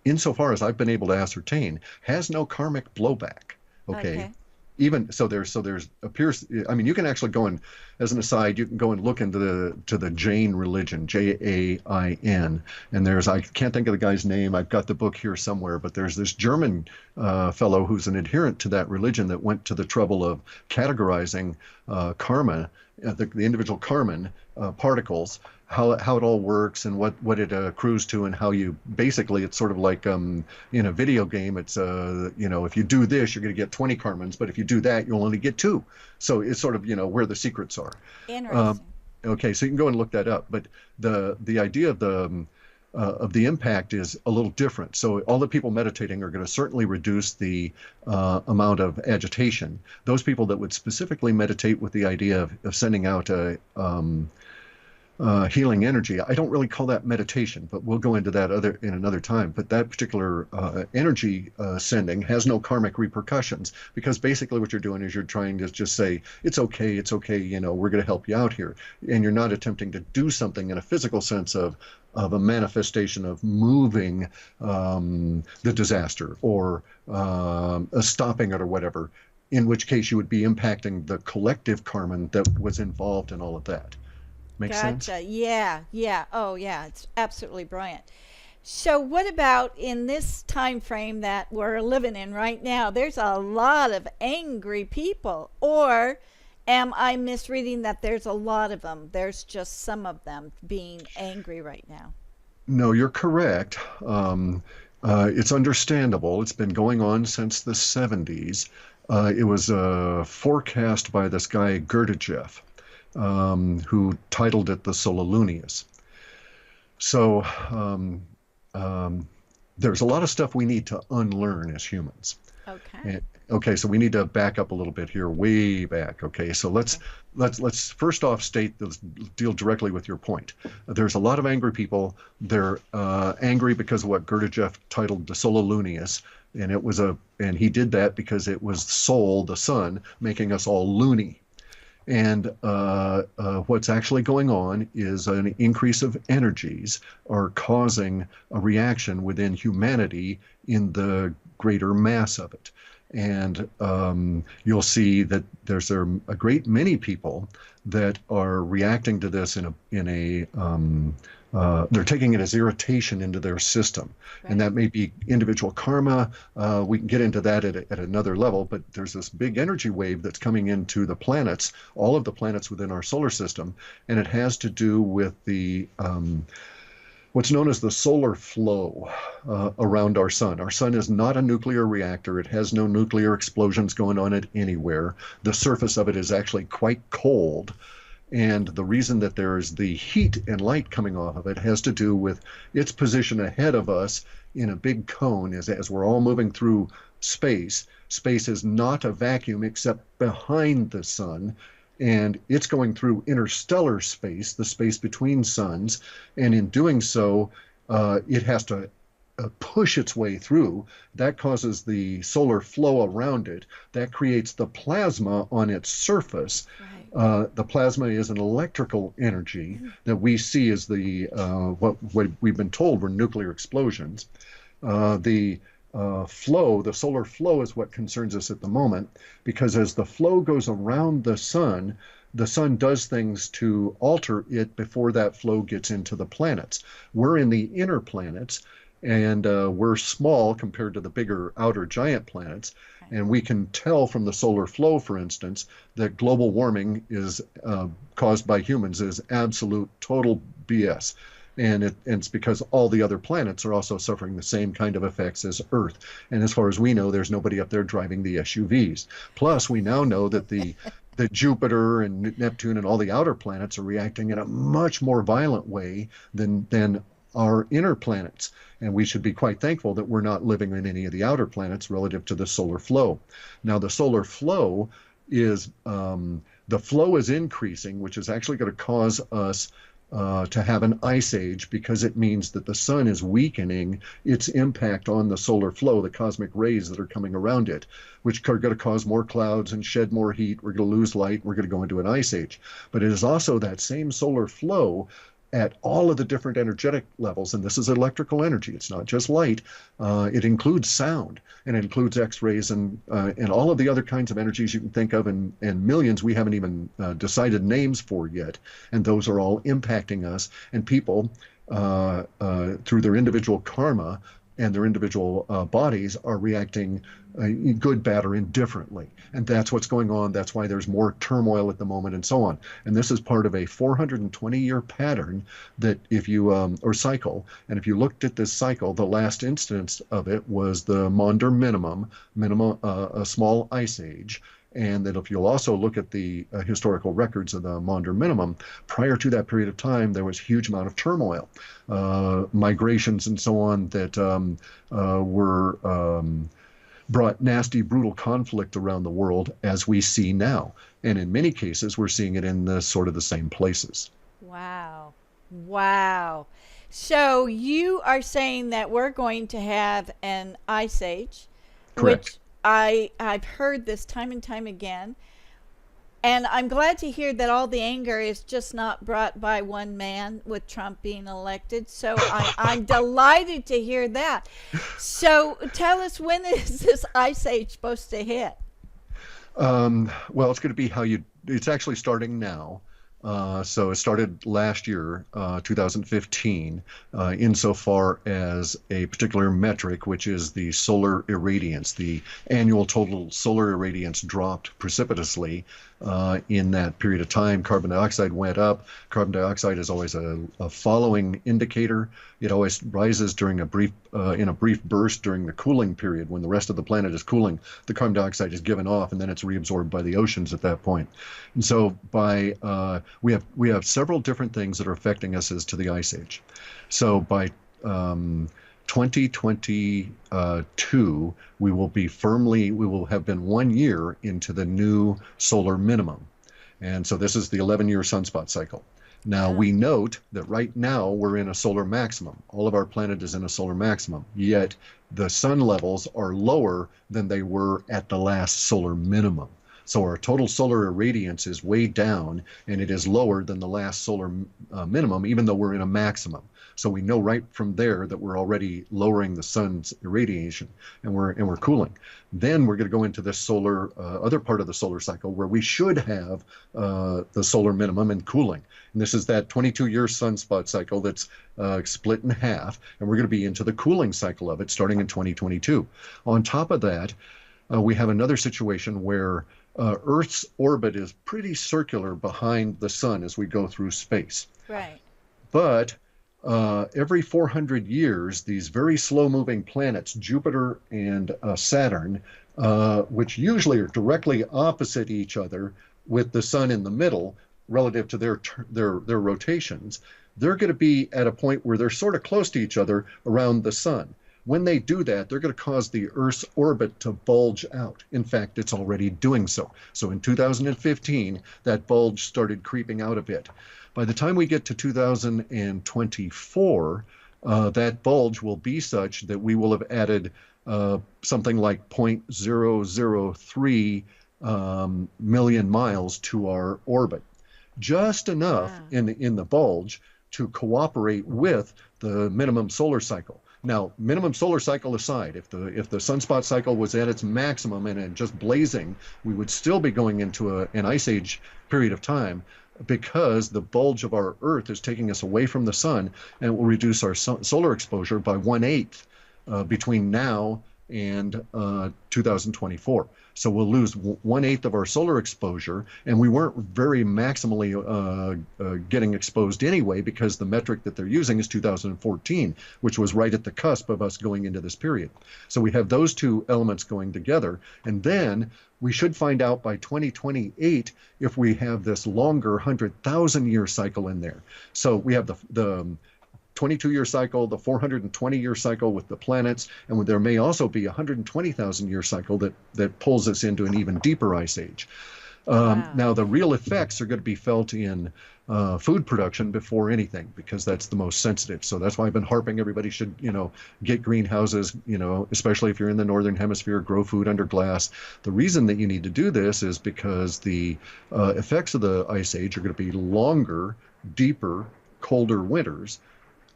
insofar as I've been able to ascertain, has no karmic blowback. Okay. Even so, there's appears. I mean, you can actually go and, as an aside, you can go and look into the Jain religion, Jain, and I can't think of the guy's name. I've got the book here somewhere, but there's this German fellow who's an adherent to that religion that went to the trouble of categorizing karma, the individual karman particles, how it all works and what it accrues to, and how you basically, it's sort of like in a video game, it's if you do this you're going to get 20 karmans, but if you do that you'll only get 2. So it's sort of where the secrets are. Interesting. Okay, so you can go and look that up, but the idea of the impact is a little different. So all the people meditating are going to certainly reduce the amount of agitation. Those people that would specifically meditate with the idea of sending out a healing energy. I don't really call that meditation, but we'll go into that in another time. But that particular energy sending has no karmic repercussions, because basically what you're doing is you're trying to just say, it's okay, we're going to help you out here. And you're not attempting to do something in a physical sense of a manifestation of moving the disaster or stopping it or whatever, in which case you would be impacting the collective karma that was involved in all of that. Make sense? Gotcha. Yeah. Oh, yeah. It's absolutely brilliant. So, what about in this time frame that we're living in right now? There's a lot of angry people, or am I misreading that there's a lot of them? There's just some of them being angry right now. No, you're correct. It's understandable. It's been going on since the 70s. It was forecast by this guy Gurdjieff, who titled it the Solilunius. So there's a lot of stuff we need to unlearn as humans. Okay. Okay, so we need to back up a little bit here, way back. Okay, so let's first off let's deal directly with your point. There's a lot of angry people. They're angry because of what Gurdjieff titled the Solilunius, and he did that because it was Sol, the sun, making us all loony. And what's actually going on is an increase of energies are causing a reaction within humanity in the greater mass of it. And you'll see that there's a great many people that are reacting to this they're taking it as irritation into their system. Right. And that may be individual karma. We can get into that at another level, but there's this big energy wave that's coming into the planets, all of the planets within our solar system, and it has to do with the what's known as the solar flow around our sun. Our sun is not a nuclear reactor. It has no nuclear explosions going on it anywhere. The surface of it is actually quite cold. And the reason that there is the heat and light coming off of it has to do with its position ahead of us in a big cone as we're all moving through space. Space is not a vacuum except behind the sun. And it's going through interstellar space, the space between suns. And in doing so, it has to push its way through. That causes the solar flow around it. That creates the plasma on its surface. Right. The plasma is an electrical energy that we see as the what we've been told were nuclear explosions. The solar flow is what concerns us at the moment, because as the flow goes around the sun does things to alter it before that flow gets into the planets. We're in the inner planets, and we're small compared to the bigger outer giant planets. And we can tell from the solar flow, for instance, that global warming is caused by humans is absolute total BS. And it's because all the other planets are also suffering the same kind of effects as Earth. And as far as we know, there's nobody up there driving the SUVs. Plus, we now know that the Jupiter and Neptune and all the outer planets are reacting in a much more violent way than our inner planets. And we should be quite thankful that we're not living in any of the outer planets relative to the solar flow. Now, the solar flow is, the flow is increasing, which is actually going to cause us to have an ice age, because it means that the sun is weakening its impact on the solar flow, the cosmic rays that are coming around it, which are going to cause more clouds and shed more heat. We're going to lose light. We're going to go into an ice age. But it is also that same solar flow at all of the different energetic levels, and this is electrical energy. It's not just light. It includes sound, and it includes X-rays and all of the other kinds of energies you can think of, and millions we haven't even decided names for yet. And those are all impacting us, and people through their individual karma and their individual bodies are reacting good, bad, or indifferently. And that's what's going on. That's why there's more turmoil at the moment and so on. And this is part of a 420-year pattern that if you, or cycle, and if you looked at this cycle, the last instance of it was the Maunder minimum, a small ice age. And that if you'll also look at the historical records of the Maunder minimum, prior to that period of time, there was a huge amount of turmoil, migrations and so on that brought nasty, brutal conflict around the world as we see now. And in many cases, we're seeing it in the sort of the same places. Wow. Wow. So you are saying that we're going to have an ice age. Correct. Which I've heard this time and time again, and I'm glad to hear that all the anger is just not brought by one man with Trump being elected. So I'm delighted to hear that. So tell us, when is this ice age supposed to hit? Well, it's going to be it's actually starting now. So it started last year, 2015, insofar as a particular metric, which is the solar irradiance. The annual total solar irradiance dropped precipitously in that period of time. Carbon dioxide went up. Carbon dioxide is always a following indicator. It always rises during in a brief burst during the cooling period when the rest of the planet is cooling. The carbon dioxide is given off, and then it's reabsorbed by the oceans at that point. And so we have several different things that are affecting us as to the ice age. So by 2022, we will have been 1 year into the new solar minimum. And so this is the 11-year sunspot cycle. Now, we note that right now we're in a solar maximum. All of our planet is in a solar maximum, yet the sun levels are lower than they were at the last solar minimum. So our total solar irradiance is way down, and it is lower than the last solar minimum, even though we're in a maximum. So we know right from there that we're already lowering the sun's irradiation, and we're cooling. Then we're going to go into this other part of the solar cycle where we should have the solar minimum and cooling. And this is that 22-year sunspot cycle that's split in half, and we're going to be into the cooling cycle of it starting in 2022. On top of that, we have another situation where Earth's orbit is pretty circular behind the sun as we go through space. Right. But every 400 years, these very slow-moving planets, Jupiter and Saturn, which usually are directly opposite each other with the sun in the middle relative to their rotations, they're going to be at a point where they're sort of close to each other around the sun. When they do that, they're going to cause the Earth's orbit to bulge out. In fact, it's already doing so. So in 2015, that bulge started creeping out a bit. By the time we get to 2024, that bulge will be such that we will have added something like 0.003 million miles to our orbit. Just enough in the bulge to cooperate with the minimum solar cycle. Now, minimum solar cycle aside, if the sunspot cycle was at its maximum and just blazing, we would still be going into an ice age period of time, because the bulge of our Earth is taking us away from the sun, and it will reduce our solar exposure by 1/8 between now and 2024. So we'll lose 1/8 of our solar exposure, and we weren't very maximally getting exposed anyway, because the metric that they're using is 2014, which was right at the cusp of us going into this period. So we have those two elements going together, and then we should find out by 2028 if we have this longer 100,000-year cycle in there. So we have the 22-year cycle, the 420-year cycle with the planets, and there may also be a 120,000-year cycle that pulls us into an even deeper ice age. Now, the real effects are going to be felt in food production before anything, because that's the most sensitive. So that's why I've been harping everybody should, get greenhouses, especially if you're in the northern hemisphere, grow food under glass. The reason that you need to do this is because the effects of the ice age are going to be longer, deeper, colder winters,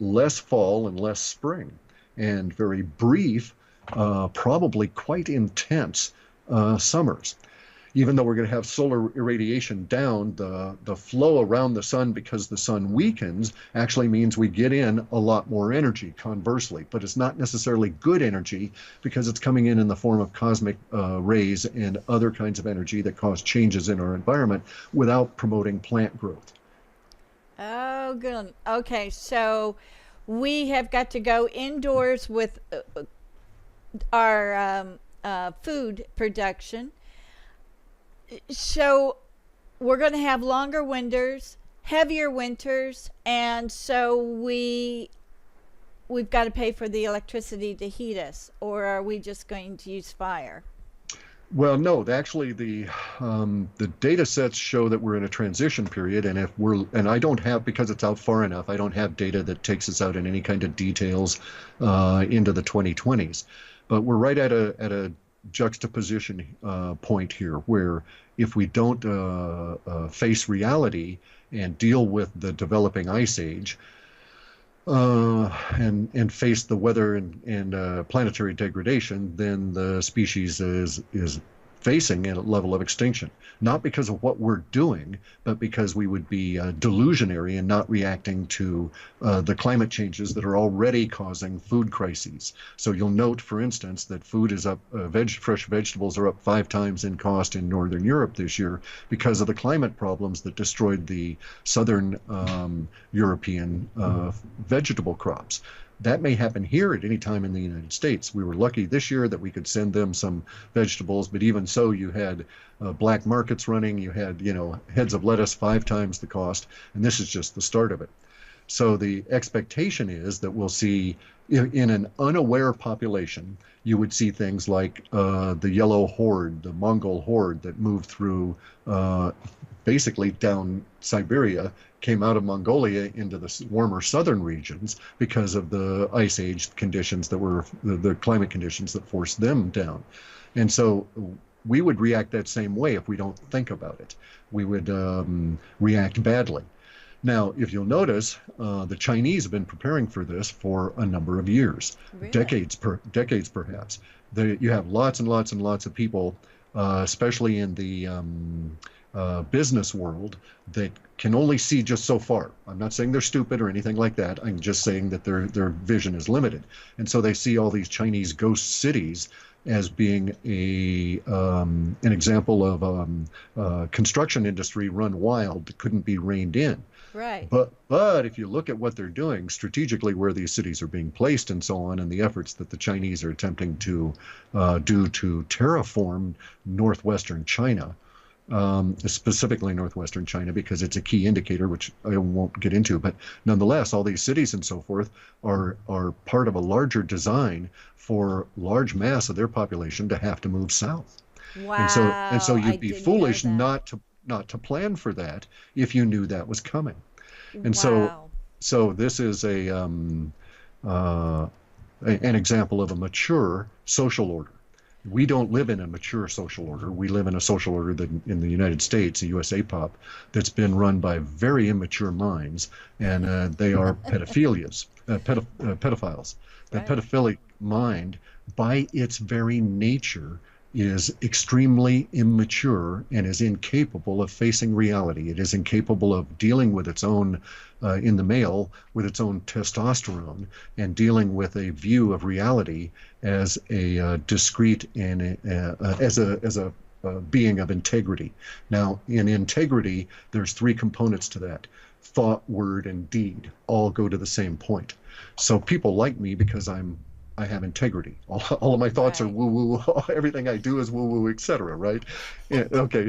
less fall and less spring, and very brief, probably quite intense summers. Even though we're going to have solar irradiation down, the flow around the sun, because the sun weakens, actually means we get in a lot more energy, conversely. But it's not necessarily good energy, because it's coming in the form of cosmic rays and other kinds of energy that cause changes in our environment without promoting plant growth. Oh, good. Okay, so we have got to go indoors with our food production. So we're going to have longer winters, heavier winters, and so we've got to pay for the electricity to heat us, or are we just going to use fire? Well, no, actually the data sets show that we're in a transition period, and I don't have, because it's out far enough, I don't have data that takes us out in any kind of details into the 2020s. But we're right at a juxtaposition point here, where if we don't face reality and deal with the developing ice age, and face the weather and planetary degradation, then the species is facing a level of extinction, not because of what we're doing, but because we would be delusionary and not reacting to the climate changes that are already causing food crises. So you'll note, for instance, that food is up, fresh vegetables are up 5 times in cost in Northern Europe this year because of the climate problems that destroyed the southern European vegetable crops. That may happen here at any time in the United States. We were lucky this year that we could send them some vegetables, but even so, you had black markets running, you had, heads of lettuce 5 times the cost, and this is just the start of it. So the expectation is that we'll see, in an unaware population, you would see things like the yellow horde, the Mongol horde that moved through basically down Siberia, came out of Mongolia into the warmer southern regions because of the ice age conditions that were the climate conditions that forced them down. And so we would react that same way if we don't think about it. We would react badly. Now, if you'll notice, the Chinese have been preparing for this for a number of years, Really? decades perhaps. You have lots and lots and lots of people, especially in the business world, that can only see just so far. I'm not saying they're stupid or anything like that. I'm just saying that their vision is limited. And so they see all these Chinese ghost cities as being an example of construction industry run wild that couldn't be reined in. Right. But if you look at what they're doing strategically, where these cities are being placed and so on, and the efforts that the Chinese are attempting to do to terraform northwestern China, specifically northwestern China, because it's a key indicator, which I won't get into, but nonetheless, all these cities and so forth are part of a larger design for large mass of their population to have to move south. Wow. And so I you'd be didn't know foolish that. not to plan for that if you knew that was coming. And Wow. so this is an example of a mature social order. We don't live in a mature social order. We live in a social order that in the United States, a USA pop, that's been run by very immature minds, and they are pedophiles. That Right. pedophilic mind, by its very nature, is extremely immature and is incapable of facing reality. It is incapable of dealing with its own, in the male, with its own testosterone, and dealing with a view of reality as a discrete and as a being of integrity. Now, in integrity, there's 3 components to that: thought, word, and deed. All go to the same point. So people like me because I have integrity. All of my thoughts are Right. woo woo. Everything I do is woo woo, etc. Right? Yeah, okay.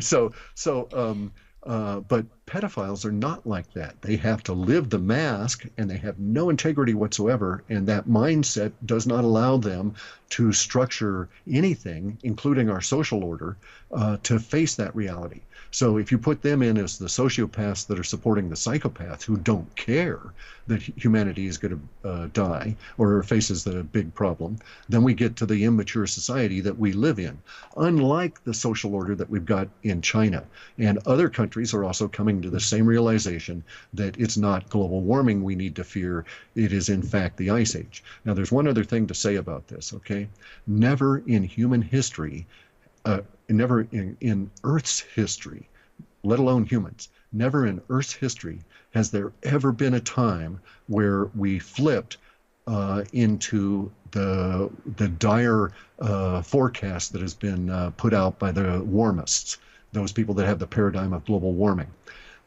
But pedophiles are not like that. They have to live the mask, and they have no integrity whatsoever. And that mindset does not allow them to structure anything, including our social order, to face that reality. So if you put them in as the sociopaths that are supporting the psychopaths who don't care that humanity is going to die or faces the big problem, then we get to the immature society that we live in. Unlike the social order that we've got in China, and other countries are also coming to the same realization that it's not global warming we need to fear, it is in fact the ice age. Now there's one other thing to say about this, okay? Never in human history, never in Earth's history, let alone humans, never in Earth's history has there ever been a time where we flipped into the dire forecast that has been put out by the warmists, those people that have the paradigm of global warming.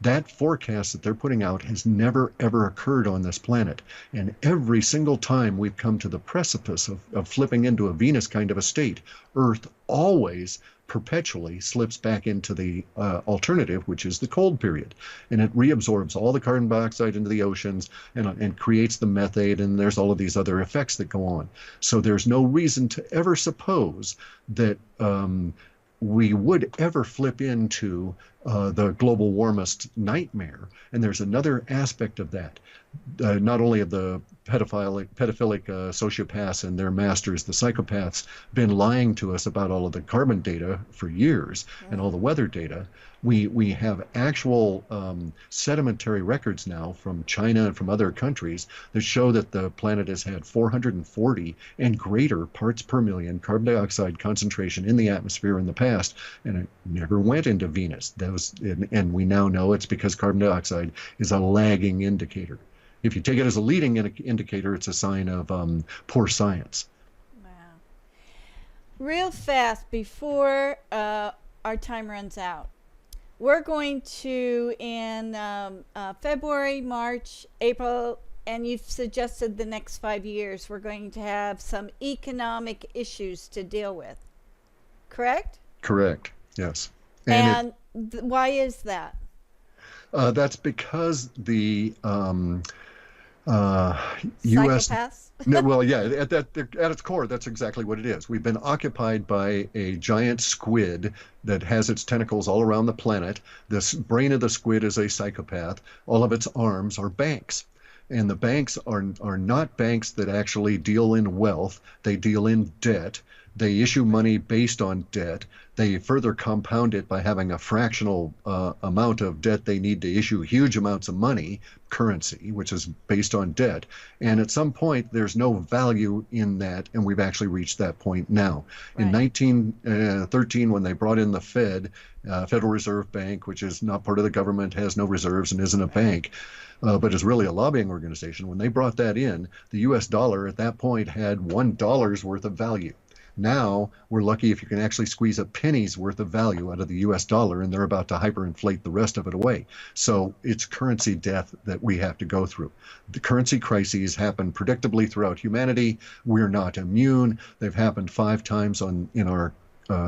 That forecast that they're putting out has never, ever occurred on this planet. And every single time we've come to the precipice of flipping into a Venus kind of a state, Earth always perpetually slips back into the alternative, which is the cold period. And it reabsorbs all the carbon dioxide into the oceans and creates the methane, and there's all of these other effects that go on. So there's no reason to ever suppose that we would ever flip into the global warmist nightmare. And there's another aspect of that, not only of the pedophilic sociopaths and their masters, the psychopaths, been lying to us about all of the carbon data for years and all the weather data. We have actual sedimentary records now from China and from other countries that show that the planet has had 440 and greater parts per million carbon dioxide concentration in the atmosphere in the past, and it never went into Venus. And we now know it's because carbon dioxide is a lagging indicator. If you take it as a leading indicator, it's a sign of poor science. Wow. Real fast, before our time runs out, we're going to, in February, March, April, and you've suggested the next 5 years, we're going to have some economic issues to deal with. Correct? Correct, yes. And why is that? That's because the U.S. Well, yeah, at its core, that's exactly what it is. We've been occupied by a giant squid that has its tentacles all around the planet. The brain of the squid is a psychopath. All of its arms are banks. And the banks are not banks that actually deal in wealth. They deal in debt. They issue money based on debt. They further compound it by having a fractional amount of debt they need to issue huge amounts of money, currency, which is based on debt. And at some point, there's no value in that, and we've actually reached that point now. Right. In 1913, when they brought in the Fed, Federal Reserve Bank, which is not part of the government, has no reserves, and isn't a bank, but is really a lobbying organization, when they brought that in, the U.S. dollar at that point had $1 worth of value. Now, we're lucky if you can actually squeeze a penny's worth of value out of the U.S. dollar, and they're about to hyperinflate the rest of it away. So it's currency death that we have to go through. The currency crises happen predictably throughout humanity. We're not immune. They've happened 5 times in our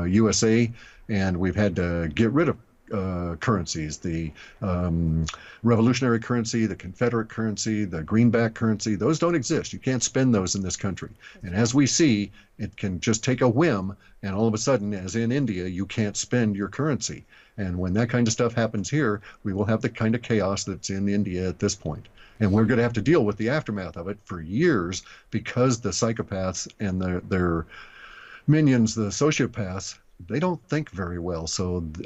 USA, and we've had to get rid of currencies, the revolutionary currency, the Confederate currency, the greenback currency. Those don't exist. You can't spend those in this country. And as we see, it can just take a whim, and all of a sudden, as in India, you can't spend your currency. And when that kind of stuff happens here, we will have the kind of chaos that's in India at this point. And we're going to have to deal with the aftermath of it for years, because the psychopaths and their minions, the sociopaths, they don't think very well,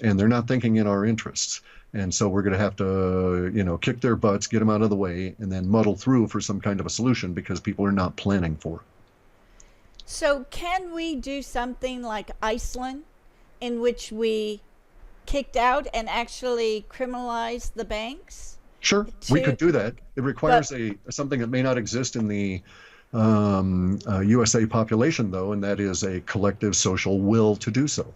and they're not thinking in our interests. And so we're going to have to, kick their butts, get them out of the way, and then muddle through for some kind of a solution, because people are not planning for it. So can we do something like Iceland, in which we kicked out and actually criminalized the banks? Sure, we could do that. It requires something that may not exist in the USA population, though, and that is a collective social will to do so.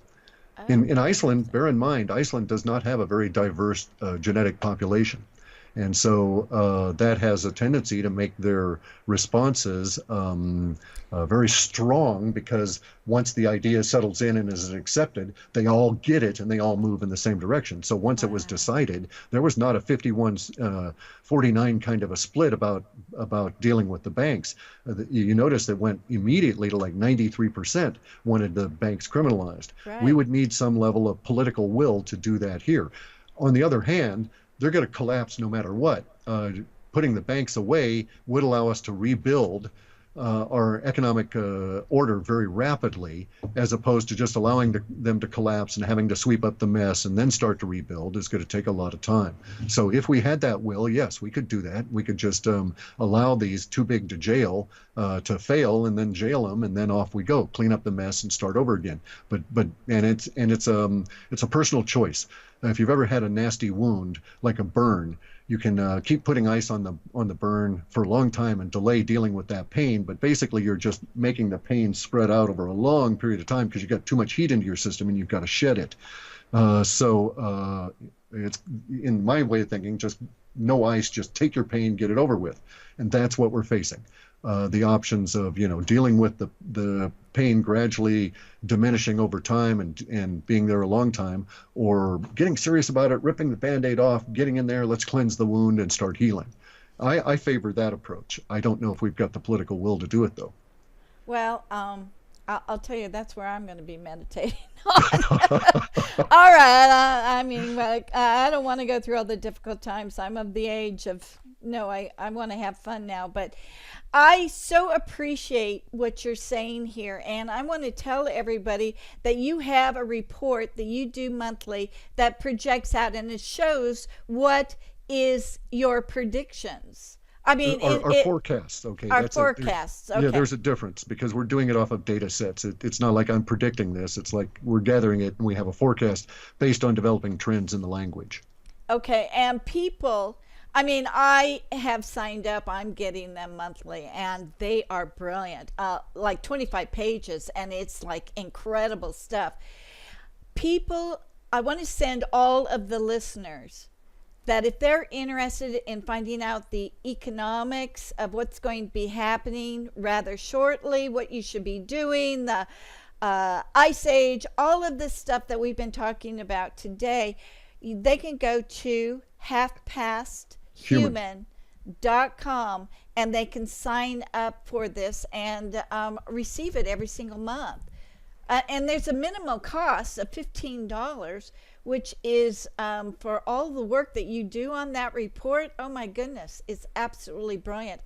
In Iceland, bear in mind, Iceland does not have a very diverse genetic population. And so that has a tendency to make their responses very strong, because once the idea settles in and is accepted, they all get it and they all move in the same direction. So once it was decided, there was not a 51-49 kind of a split about dealing with the banks. You notice it went immediately to like 93% wanted the banks criminalized. Right. We would need some level of political will to do that here. On the other hand, they're going to collapse no matter what. Putting the banks away would allow us to rebuild our economic order very rapidly, as opposed to just allowing them to collapse and having to sweep up the mess and then start to rebuild is going to take a lot of time. So if we had that will, yes, we could do that. We could just allow these too big to jail to fail, and then jail them, and then off we go, clean up the mess and start over again. But it's a personal choice. If you've ever had a nasty wound, like a burn, you can keep putting ice on the burn for a long time and delay dealing with that pain, but basically you're just making the pain spread out over a long period of time, because you've got too much heat into your system and you've got to shed it. So it's, in my way of thinking, just no ice, just take your pain, get it over with. And that's what we're facing. The options of dealing with the pain gradually diminishing over time and being there a long time, or getting serious about it, ripping the Band-Aid off, getting in there, let's cleanse the wound and start healing. I favor that approach. I don't know if we've got the political will to do it, though. Well, I'll tell you, that's where I'm going to be meditating on. All right. I mean, like, I don't want to go through all the difficult times. I'm of the age of, no, I want to have fun now. But I so appreciate what you're saying here. And I want to tell everybody that you have a report that you do monthly that projects out, and it shows what is your predictions. I mean, our forecasts. Okay, our forecasts. Okay. Yeah, there's a difference because we're doing it off of data sets. It's not like I'm predicting this. It's like we're gathering it and we have a forecast based on developing trends in the language. Okay, and people, I mean, I have signed up. I'm getting them monthly, and they are brilliant. Like 25 pages, and it's like incredible stuff. People, I want to send all of the listeners that if they're interested in finding out the economics of what's going to be happening rather shortly, what you should be doing, the Ice Age, all of this stuff that we've been talking about today, they can go to halfpasthuman.com and they can sign up for this and receive it every single month. And there's a minimum cost of $15, which is for all the work that you do on that report. Oh my goodness, it's absolutely brilliant.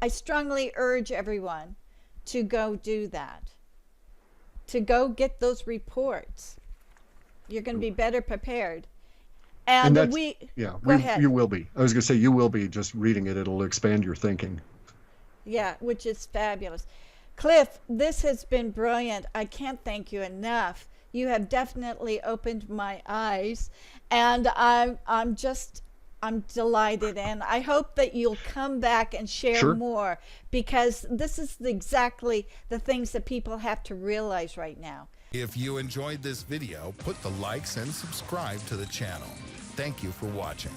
I strongly urge everyone to go do that, to go get those reports. You're going to be better prepared. And go ahead. You will be. I was going to say, you will be just reading it. It'll expand your thinking. Yeah, which is fabulous. Clif, this has been brilliant. I can't thank you enough. You have definitely opened my eyes, and I'm delighted, and I hope that you'll come back and share more, because this is exactly the things that people have to realize right now. If you enjoyed this video, put the likes and subscribe to the channel. Thank you for watching.